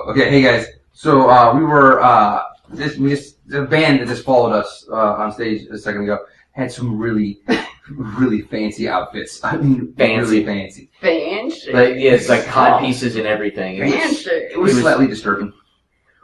Okay, hey guys. So we were the band that just followed us on stage a second ago had some really fancy outfits. I mean, really fancy. Fancy. Like, yeah, it's like cod pieces and everything. It was slightly disturbing.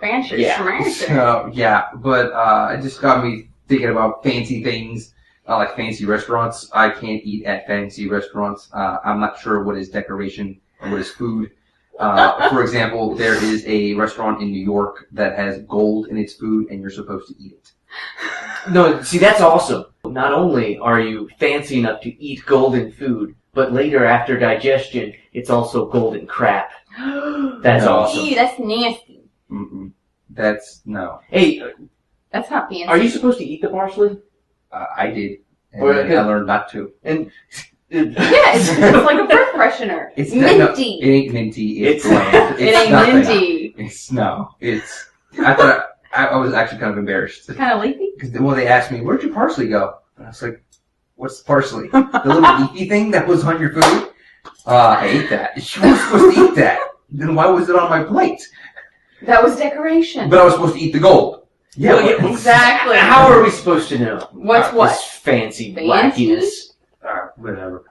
Fancy. Yeah. So yeah, but it just got me thinking about fancy things, like fancy restaurants. I can't eat at fancy restaurants. I'm not sure what is decoration and what is food. For example, there is a restaurant in New York that has gold in its food, and you're supposed to eat it. No, see, that's awesome. Not only are you fancy enough to eat golden food, but later after digestion, it's also golden crap. That's awesome. Ew, that's nasty. Mm-mm. That's no. Hey, That's not fancy. are you supposed to eat the parsley? I did, and Or- I learned not to. And Yeah, it's like a breath freshener. It's minty. No, it ain't minty. It's It's- bland. It It's ain't nothing. minty. It's no. It's. I thought I was actually kind of embarrassed Kind of leafy. because they asked me, "Where'd your parsley go?" And I was like, "What's the parsley? The little leafy thing that was on your food?" I ate that. You weren't supposed to eat that. Then why was it on my plate? That was decoration. But I was supposed to eat the gold. Yeah, but- Exactly. how are we supposed to know? What's what? This fancy Fancy? wackiness. Whatever.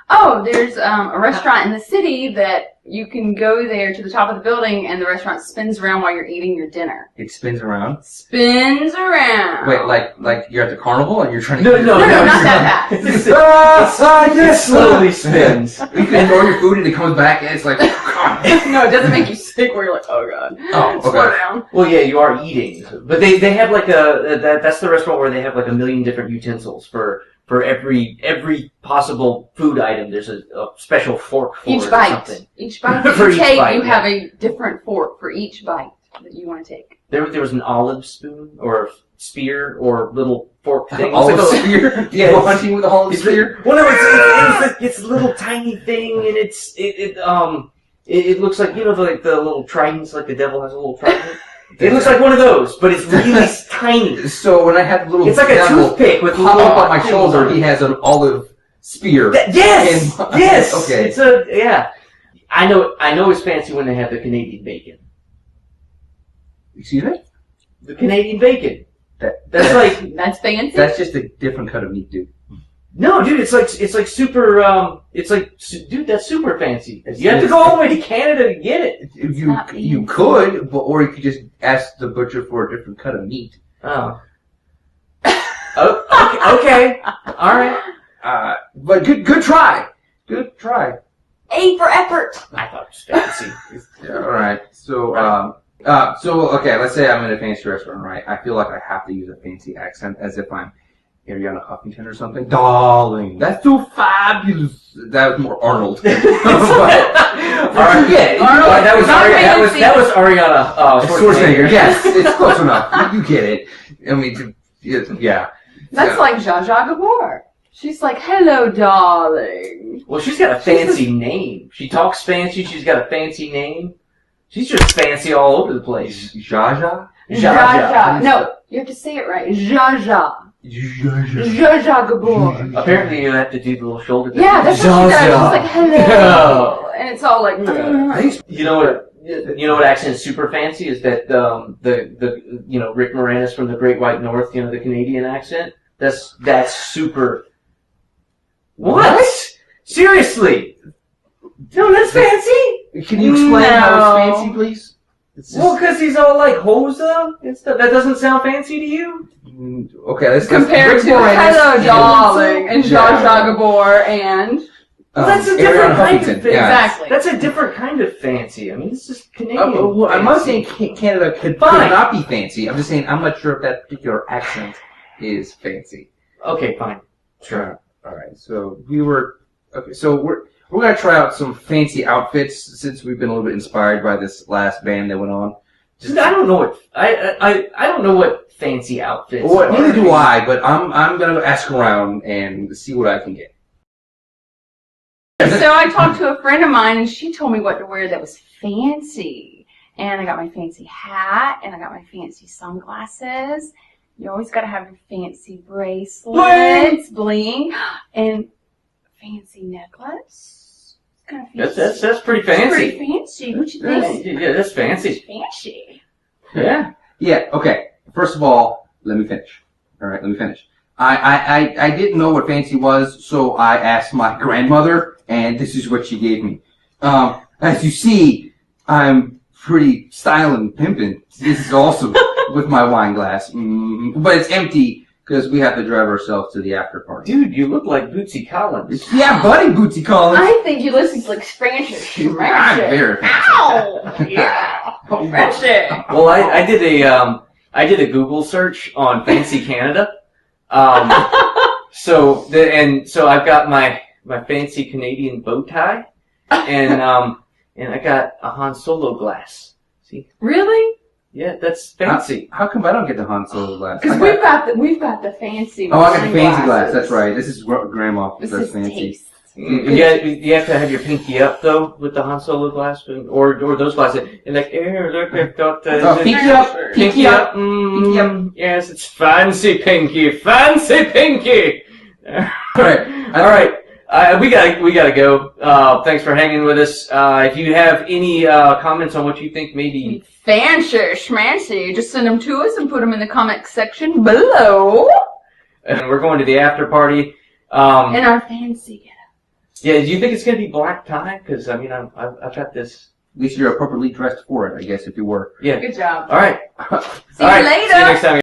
Oh, there's a restaurant in the city that you can go there to the top of the building, and the restaurant spins around while you're eating your dinner. It spins around. Spins around. Wait, like you're at the carnival and you're trying to. No, No, not that fast. It slowly spins. You can throw your food and it comes back and it's like, God. No, it doesn't make you sick where you're like, oh god. Oh, Slow okay. down. Well, yeah, you are eating, but they have like that's the restaurant where they have like a million different utensils for every possible food item. There's a special fork for Each it or bite. something. Each bite that For you each take, bite, you yeah. have a different fork for each bite that you want to take. There was an olive spoon or spear or little fork thing. Olive It's like a- spear? Yeah, Go it's- hunting with a olive spear? Well, no, it's a little tiny thing, and it looks like, you know, like the little tridents, like the devil has a little trident. It looks like one of those, but it's really tiny. So when I had the little It's like a devil toothpick with pop little up on my things shoulder, on he it. has an olive spear. Yes, And- yes. Okay. It's yeah. I know it's fancy when they have the Canadian bacon. Excuse me? The Canadian bacon. That's like That's fancy. That's just a different cut of meat, dude. no, dude. It's like super. Dude, that's super fancy. You have to It's- go all the way to Canada to get it. You not you fancy. could, or you could just ask the butcher for a different cut of meat. Oh. Oh, okay. All right. But good try. Good try. A for effort. I thought it was fancy. Yeah, all right. So okay, let's say I'm in a fancy restaurant, right? I feel like I have to use a fancy accent as if I'm Ariana Huffington or something. Darling, that's so fabulous. That was more Arnold. But, Yeah, Arnold, that was not fancy. that was Ariana Schwarzenegger. Yes, it's close enough. You get it. I mean, yeah. That's like Zsa Zsa Gabor. She's like, hello, darling. Well, she's got a fancy name. She talks fancy. She's got a fancy name. She's just fancy all over the place. Zsa Zsa Zsa. No, you have to say it right. Zsa Zsa. Zsa Zsa Gabor. Apparently, you have to do the little shoulder. Yeah, that's what she does. She's Zsa. like, hello. And it's all like, You know what accent is super fancy is that the you know, Rick Moranis from the Great White North, you know, the Canadian accent. That's super. What? Seriously? No, that's fancy. Can you explain how No. it's fancy, please? It's just, Well, because he's all like hosa and stuff. That doesn't sound fancy to you? okay, let's compared to hello, darling, and Zsa Zsa Gabor, and Well, that's a different Ariana kind Huffington, of yeah. exactly. That's a different kind of fancy. I mean, this is Canadian. Well, I'm not fancy. saying Canada could Fine. not be fancy. I'm just saying I'm not sure if that particular accent is fancy. Okay, fine. Sure. All right. So we're gonna try out some fancy outfits since we've been a little bit inspired by this last band that went on. Just, I don't know what I don't know what fancy outfits. Well, are. neither do I, but I'm gonna ask around and see what I can get. so I talked to a friend of mine, and she told me what to wear that was fancy. And I got my fancy hat, and I got my fancy sunglasses. You always got to have your fancy bracelets, bling, and fancy necklace. kind of fancy. That's pretty fancy. Pretty fancy. What you think? Yeah, that's fancy. Fancy. Yeah. Yeah, okay. First of all, let me finish. Alright, let me finish. I didn't know what fancy was, so I asked my grandmother, and this is what she gave me. As you see, I'm pretty styling and pimping. This is awesome with my wine glass. But it's empty, because we have to drive ourselves to the after party. Dude, you look like Bootsy Collins. Yeah, buddy, Bootsy Collins. I think you listen like Spanish. I'm very fancy. Ow! Yeah. Fancy. Well, I did a Google search on Fancy Canada. So I've got my fancy Canadian bow tie, and I got a Han Solo glass. See? Really? Yeah, that's fancy. How come I don't get the Han Solo glass? Because we've got the fancy. Oh, I got the fancy glass. That's right. This is Grandma. This That's is fancy. taste. You have to have your pinky up though with the Han Solo glass, or those glasses. And like, here, look, I've got Pinky up. Pinky up. Pinky up. Yes, it's fancy pinky. Fancy pinky. All right. We gotta go. Thanks for hanging with us. If you have any comments on what you think maybe Fancy, schmancy, just send them to us and put them in the comment section below. And we're going to the after party. In our fancy getup. Yeah, do you think it's gonna be black tie? Because I mean, I've got this. At least you're appropriately dressed for it, I guess, if you were. Yeah. Good job. All right. See you later. See you next time.